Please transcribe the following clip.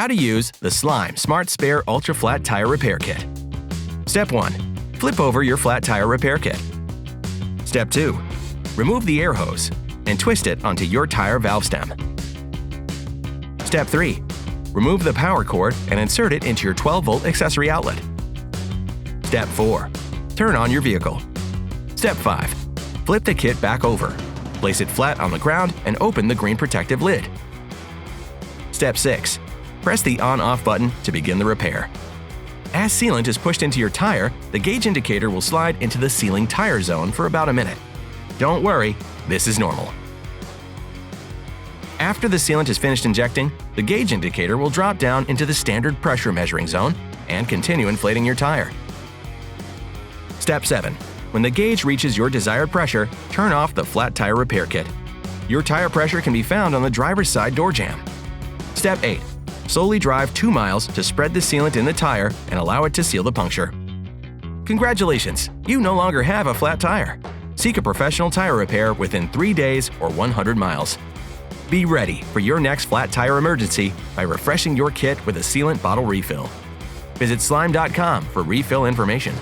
How to use the Slime Smart Spair Ultra Flat Tire Repair Kit. Step 1. Flip over your flat tire repair kit. Step 2. Remove the air hose and twist it onto your tire valve stem. Step 3. Remove the power cord and insert it into your 12-volt accessory outlet. Step 4. Turn on your vehicle. Step 5. Flip the kit back over. Place it flat on the ground and open the green protective lid. Step 6. Press the on-off button to begin the repair. As sealant is pushed into your tire, the gauge indicator will slide into the sealing tire zone for about a minute. Don't worry, this is normal. After the sealant is finished injecting, the gauge indicator will drop down into the standard pressure measuring zone and continue inflating your tire. Step 7. When the gauge reaches your desired pressure, turn off the flat tire repair kit. Your tire pressure can be found on the driver's side door jamb. Step 8. Slowly drive 2 miles to spread the sealant in the tire and allow it to seal the puncture. Congratulations! You no longer have a flat tire. Seek a professional tire repair within 3 days or 100 miles. Be ready for your next flat tire emergency by refreshing your kit with a sealant bottle refill. Visit slime.com for refill information.